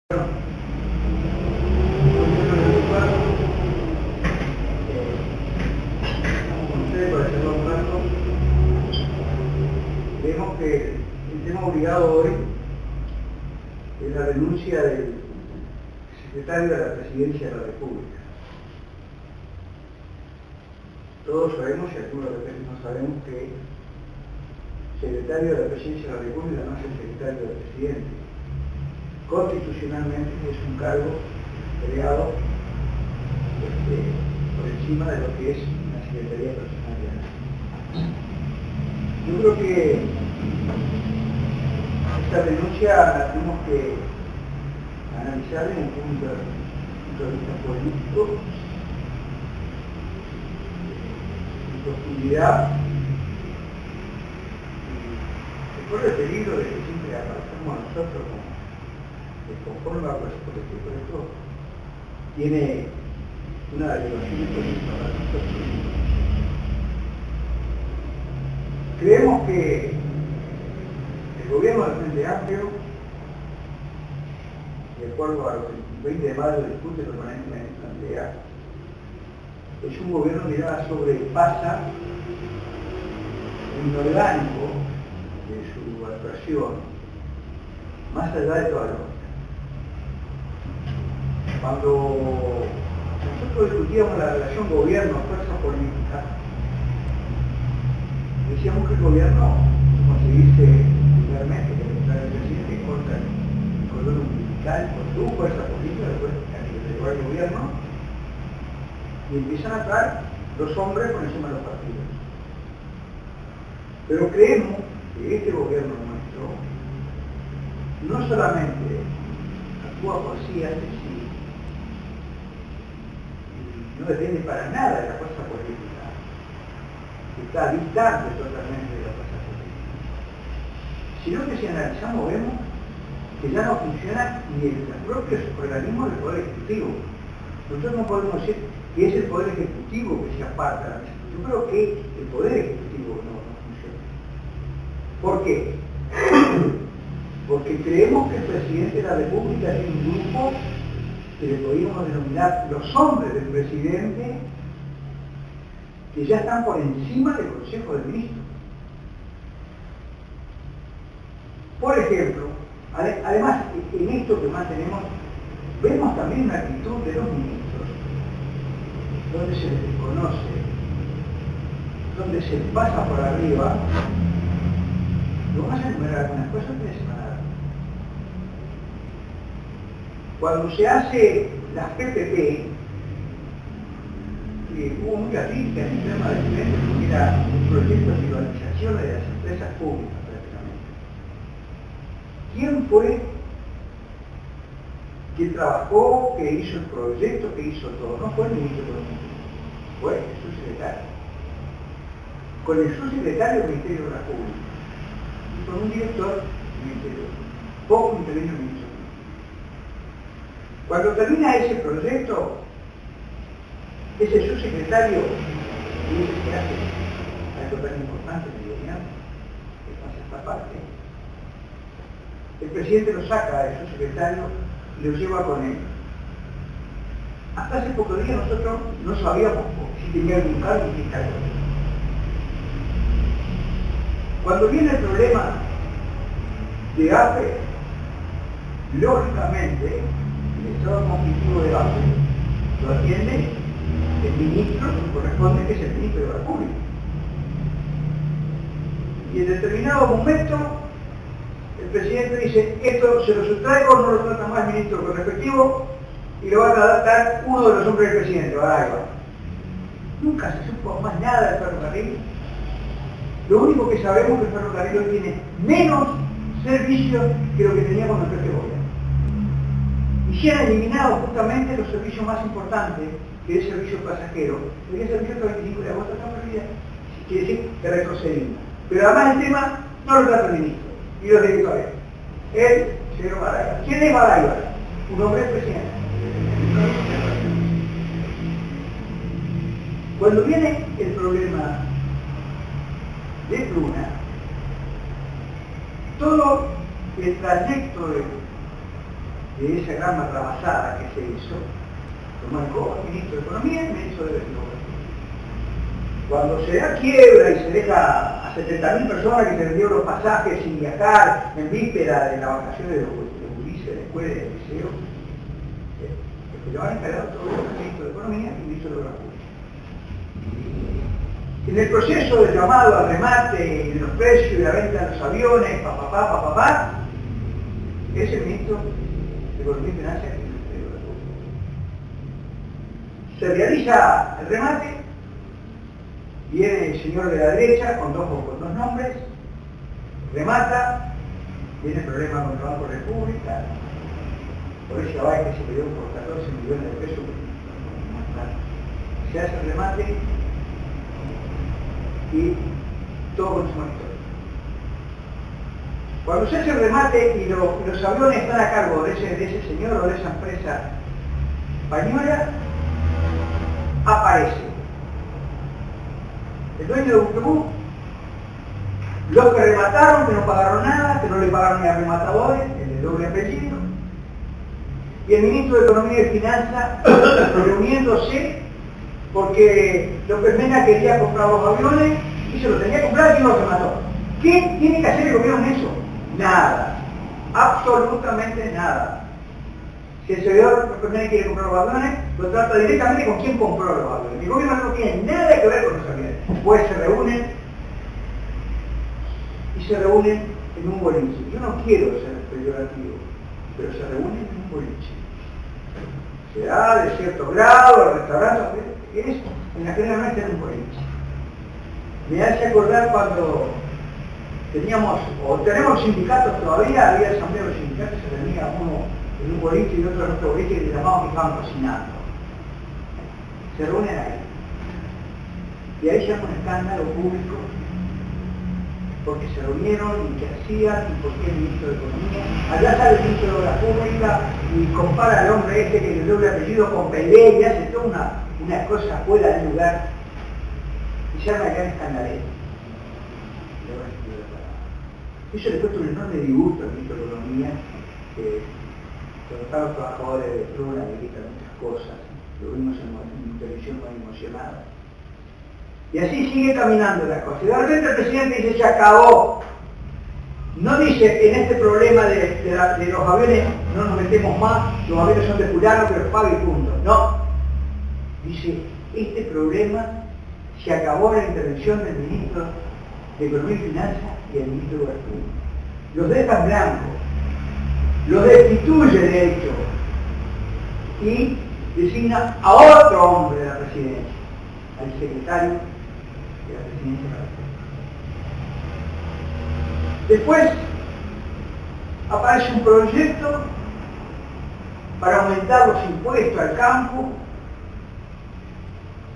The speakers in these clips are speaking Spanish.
Vemos que el tema obligado hoy es la renuncia del secretario de la Presidencia de la República. Todos sabemos, y algunos de repente no sabemos, que el secretario de la Presidencia de la República no es el secretario del presidente. Constitucionalmente es un cargo creado por encima de lo que es una Secretaría Personal de la Nación. Yo creo que esta renuncia la tenemos que analizar desde un punto de vista político, en profundidad, y por el peligro de que siempre aparezcamos a nosotros como desconforme a por esto tiene una derivación política para nosotros. Creemos que el gobierno del Frente Amplio, de acuerdo a lo que el 20 de mayo discute permanentemente en la Asamblea, es un gobierno que ya sobrepasa en lo orgánico de su actuación, más allá de toda lógica. Cuando nosotros discutíamos la relación gobierno-fuerza política, decíamos que el gobierno, como se dice vulgarmente, que el presidente corta el cordón umbilical con su fuerza política, después llegó al gobierno, y empiezan a actuar los hombres por encima de los partidos. Pero creemos que este gobierno nuestro no solamente actúa por sí ante sí, y no depende para nada de la fuerza política, está distante totalmente de la fuerza política, sino que si analizamos vemos que ya no funciona ni en los propios organismos del Poder Ejecutivo. Nosotros no podemos decir que es el Poder Ejecutivo que se aparta de la mesa. Yo creo que el Poder Ejecutivo no funciona. ¿Por qué? Porque creemos que el Presidente de la República es un grupo que le podríamos denominar los hombres del Presidente, que ya están por encima del Consejo de Ministros. Por ejemplo, además, en esto que más tenemos, vemos también una actitud de los ministros, donde se les desconoce, donde se les pasa por arriba. Vamos a enumerar algunas cosas que se van a dar. Cuando se hace las PPP, hubo mucha crítica en el tema del presidente porque era un proyecto de privatización de las empresas públicas prácticamente. ¿Quién fue quien trabajó, que hizo el proyecto, que hizo todo? No fue el ministro de Economía, fue el subsecretario. Con el subsecretario del Ministerio de la Pública y con un director del Ministerio de Economía. Poco intervino el ministro. Cuando termina ese proyecto, ese subsecretario dice que hace algo tan importante en el gobierno, que pasa esta parte. El presidente lo saca del subsecretario y lo lleva con él. Hasta hace pocos días nosotros no sabíamos si tenía algún cargo y qué cargo. Cuando viene el problema de AFE, lógicamente el estado conflictivo de AFE lo atiende el ministro que corresponde, que es el ministro de la República. Y en determinado momento el presidente dice: esto se lo sustraigo, no lo trata más el ministro correspectivo y lo va a tratar uno de los hombres del presidente. Ahí va. Nunca se supo más nada del ferrocarril. Lo único que sabemos es que el ferrocarril hoy tiene menos servicios que lo que teníamos nosotros este gobierno. Y se han eliminado justamente los servicios más importantes, que es el servicio pasajero. El servicio hasta el 25 de agosto está prohibida. Quiere decir que retrocedimos. Pero además el tema no lo trata el ministro y los directores. Él, señor Barayba. ¿Quién es Barayba? Un hombre del presidente. Cuando viene el problema de Pluna, todo el trayecto de esa gran matrabasada que se hizo, tomó el COA, ministro de Economía y ministro de Agricultura. Cuando se da quiebra y se deja a 70.000 personas que se vendieron los pasajes sin viajar en víspera de las vacaciones de los gurises de la escuela y del liceo, los que llevan encargado todo el ministro de Economía y el ministro de Obras Públicas. En el proceso del llamado al remate de los precios y la venta de los aviones, es el ministro de Economía y Finanzas y el Ministerio de Obras Públicas. Se realiza el remate, viene el señor de la derecha con dos nombres, remata, viene el problema con el Banco República, por ese aval que se pidió por 14 millones de pesos, se hace el remate y todo con su monitor. Cuando se hace el remate y los aviones están a cargo de ese señor o de esa empresa española, aparece el dueño de Buquebú, los que remataron, que no pagaron nada, que no le pagaron ni a rematadores, el doble apellido, y el ministro de Economía y Finanzas reuniéndose porque López Mena quería comprar los aviones y se los tenía que comprar y no los remató. ¿Qué tiene que hacer el gobierno en eso? Nada, absolutamente nada. Si el señor López Mena quiere comprar los aviones, lo trata directamente con quién compró los aviones. El gobierno no tiene nada que ver con los aviones. Pues se reúnen en un boliche. Yo no quiero ser peyorativo, pero se reúnen en un boliche. Se da de cierto grado, el restaurante, es en la generalmente en un boliche. Me hace acordar cuando teníamos, o tenemos sindicatos todavía, había asamblea de los sindicatos, se reunía uno en un boliche y otro en otro boliche que le llamaban que estaban cocinando. Se reúnen ahí. Y ahí se hace un escándalo público porque se reunieron y qué hacían y por qué el ministro de Economía. Allá sale el ministro de Obras Públicas y compara al hombre este que le doble apellido con Pelé y hace toda una cosa fuera de lugar y se llama el gran escandalero. Eso le cuesta un enorme disgusto al ministro de Economía, que cuando están los trabajadores de Pluna le quitan muchas cosas, lo vimos en televisión muy emocionada. Y así sigue caminando la cosa. Y de repente el presidente dice, se acabó. No dice, en este problema de los aviones no nos metemos más, los aviones son de fulano, que los pague y punto. No. Dice, este problema se acabó la intervención del ministro de Economía y Finanzas y el ministro de Obras Públicas. Los deja en blanco, los destituye de hecho y designa a otro hombre de la presidencia, al secretario de la presidencia de la República. Después aparece un proyecto para aumentar los impuestos al campo.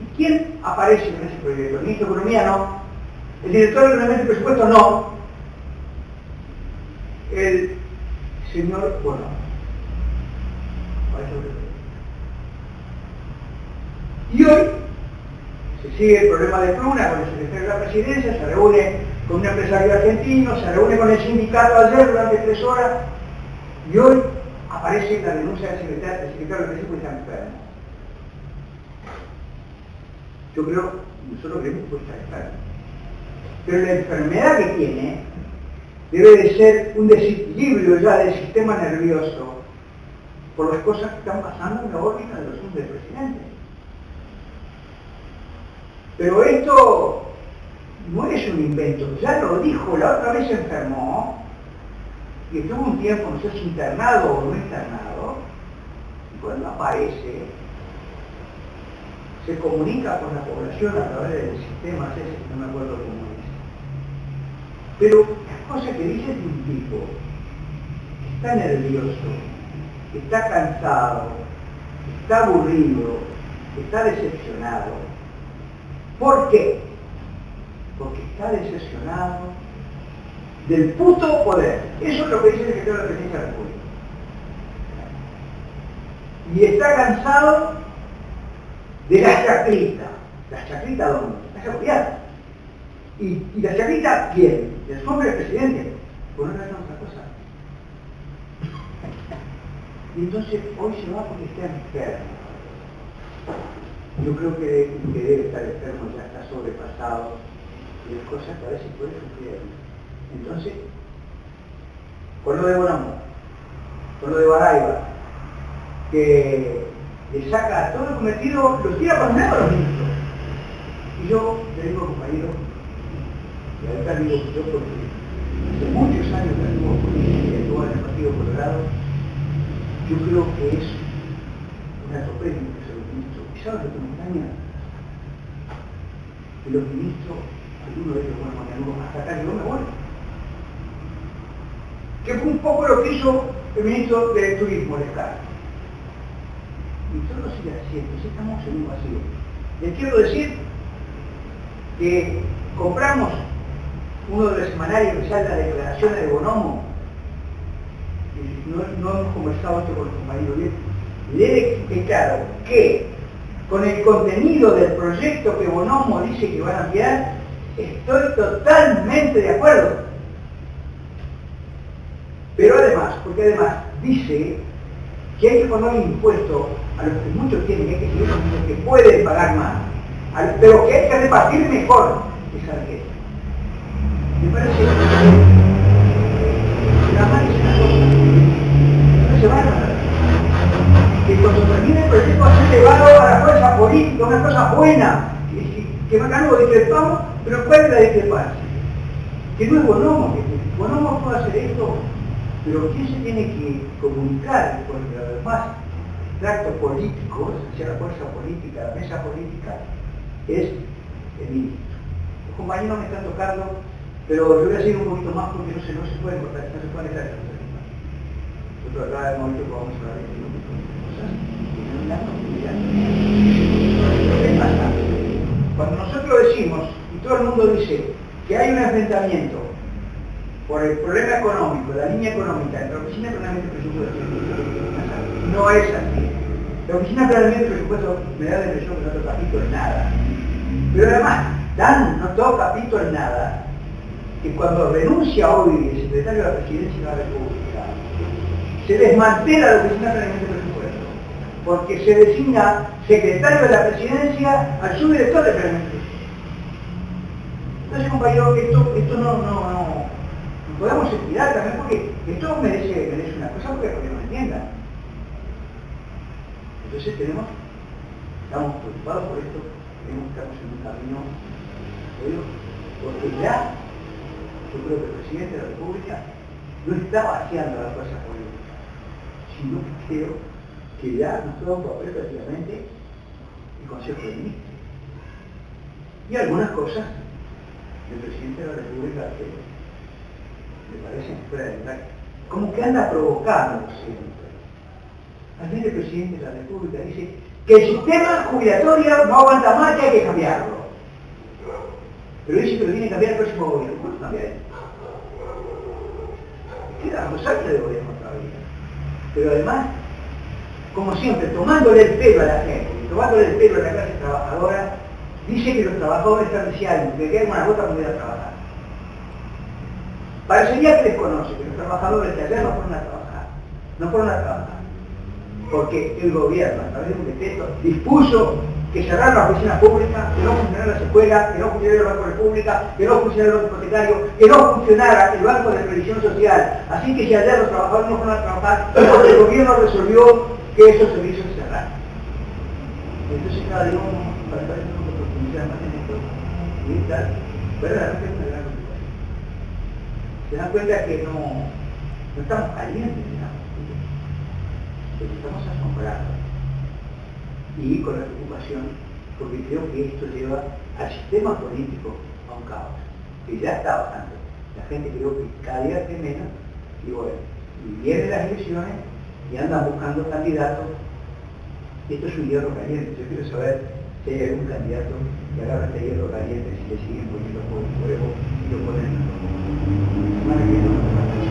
¿Y quién aparece en ese proyecto? El ministro de Economía no. El director del reglamento de presupuesto no. El señor Bono. Y hoy se sigue el problema de Pluna con el secretario de la presidencia, se reúne con un empresario argentino, se reúne con el sindicato ayer durante 3 horas y hoy aparece la denuncia del secretario de la presidencia que está enfermo. Yo creo, nosotros creemos que está enfermo. Pero la enfermedad que tiene debe de ser un desequilibrio ya del sistema nervioso por las cosas que están pasando en la órbita de los asuntos del presidente. Pero esto no es un invento, ya lo dijo, la otra vez se enfermó y estuvo un tiempo, no sé si internado o no internado, y cuando aparece se comunica con la población a través del sistema ese, no me acuerdo cómo es. Pero las cosas que dice es un tipo que está nervioso, que está cansado, que está aburrido, que está decepcionado. ¿Por qué? Porque está decepcionado del puto poder. Eso es lo que dice el secretario de la Presidencia de la República. Y está cansado de la chacrita. ¿La chacrita dónde? La chacrita. ¿Y la chacrita quién? ¿El nombre del presidente? Pues no es otra cosa. Y entonces hoy se va porque está enfermo. Yo creo que debe estar enfermo, ya está sobrepasado, y las cosas que a veces pueden sufrir. Entonces, con lo de Bonomo, con lo de Baraiba, que le saca todo lo cometido, los tira para un lado a los ministros. Y yo le digo, compañero, y ahorita digo yo porque hace muchos años que estuvo política, estuvo en el Partido Colorado, yo creo que es un atropello que se los ministros. ¿Y sabes lo que me engaña? Que los ministros, algunos de ellos, bueno, hasta acá yo me voy. Que fue un poco lo que hizo el ministro de Turismo, el Estado. Y todo lo sigue haciendo, si estamos en un vacío. Les quiero decir que compramos uno de los semanarios que sale las declaraciones de Bonomo, y no hemos conversado esto con los compañeros bien, le he explicado que con el contenido del proyecto que Bonomo dice que van a enviar, estoy totalmente de acuerdo. Pero además, porque además dice que hay que poner un impuesto a los que muchos tienen, que hay que seguir los que pueden pagar más, pero que hay que repartir mejor esa riqueza. Me parece que la más es una cosa, no se van a dar. Que cuando termine el proyecto va a ser llevado a la fuerza política, una cosa buena, que bacano discrepamos, pero ¿cuál es la discrepancia? Que no es Bonomo, que Bonomo puede hacer esto, pero ¿quién se tiene que comunicar con los demás tractos políticos, hacia la fuerza política, la mesa política, es el ministro? Los compañeros me están tocando, pero yo voy a seguir un poquito más porque no se puede cortar, no se puede dejar de hacer. Nosotros acá hemos visto que vamos a hablar de cosas que no dan continuidad. ¿Qué pasa? Cuando nosotros decimos, y todo el mundo dice, que hay un enfrentamiento por el problema económico, la línea económica, entre la Oficina de Planeamiento y Presupuesto, no es así. La Oficina de Planeamiento y Presupuesto me da la impresión que no toca pito en nada. Pero además, no toca pito en nada, que cuando renuncia hoy el secretario de la Presidencia de la República, se desmantela la Oficina de Planeamiento y Presupuesto, porque se designa secretario de la Presidencia al subdirector de Planeamiento. Entonces, compañero, esto no podemos explicar también porque esto merece una cosa porque no me entiendan. Entonces estamos preocupados por esto, creemos que estamos en un camino, porque ya yo creo que el presidente de la República no está vaciando las fuerzas políticas, sino que creo que ya nos da un papel prácticamente el Consejo de Ministros. Y algunas cosas del presidente de la República que me parecen fuera de lugar, como que anda provocando siempre. Ayer el presidente de la República dice que el sistema jubilatorio no aguanta más, que hay que cambiarlo. Pero dice que lo tiene que cambiar el próximo gobierno. ¿Cuándo cambia esto? Queda 2 años de gobierno todavía. Pero además, como siempre, tomándole el pelo a la gente, tomándole el pelo a la clase trabajadora, dice que los trabajadores están deseando, que queden una gota para ir a trabajar. Parecería que desconoce que los trabajadores de ayer no fueron a trabajar. Porque el gobierno, a través de un decreto, dispuso que cerraran las oficinas públicas, que no funcionaran las escuelas, que no funcionara el Banco de República, que no funcionara el Banco Hipotecario, que no funcionara el Banco de Previsión Social. Así que si ayer los trabajadores no fueron a trabajar, el gobierno resolvió que esos servicios se cerraran. Entonces, cada día para estar en una oportunidad más en esto, y tal, verdaderamente es una gran preocupación. Se dan cuenta que no estamos calientes, digamos, pero estamos asombrados. Y con la preocupación, porque creo que esto lleva al sistema político a un caos, que ya está bajando. La gente creo que cada día tiene menos, y bueno, y vienen las elecciones y andan buscando candidatos. Esto es un hierro caliente. Yo quiero saber si hay algún candidato que agarra este hierro caliente, si le siguen poniendo fuego y lo ponen en la semana que viene.